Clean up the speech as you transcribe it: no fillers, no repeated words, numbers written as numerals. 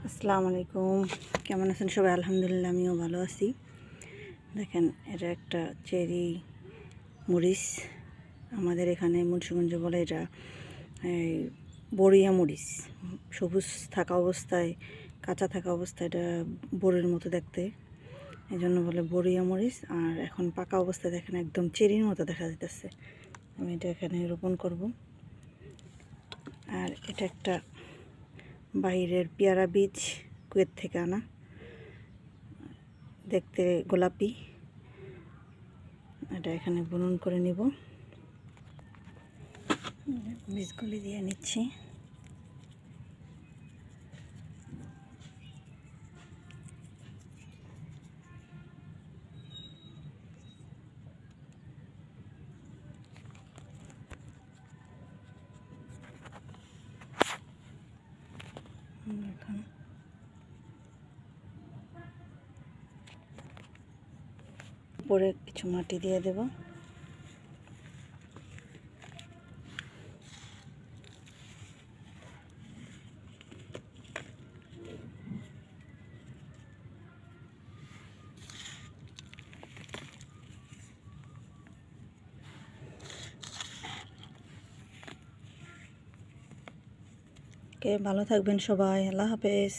আসসালামু আলাইকুম, কেমন আছেন সবাই? আলহামদুলিল্লাহ, আমিও ভালো আছি। দেখেন, এটা একটা চেরি মরিচ। আমাদের এখানে মুন্সিগঞ্জে বলে এটা বড়িয়া মরিচ। সবুজ থাকা অবস্থায়, কাঁচা থাকা অবস্থায় এটা বড়ির মতো দেখতে, এই জন্য বলে বড়িয়া মরিচ। আর এখন পাকা অবস্থায় দেখেন একদম চেরির মতো দেখা যাইতেছে। আমি এটা এখানে রোপণ করব। আর এটা একটা বাইরের পেয়ারা বীজ, কুয়েত থেকে আনা, দেখতে গোলাপি। এটা এখানে বুনন করে নিব, বীজগুলি দিয়ে নিচ্ছি। উপরে কিছু মাটি দিয়ে দেব। ভালো থাকবেন সবাই, আল্লাহ হাফেজ।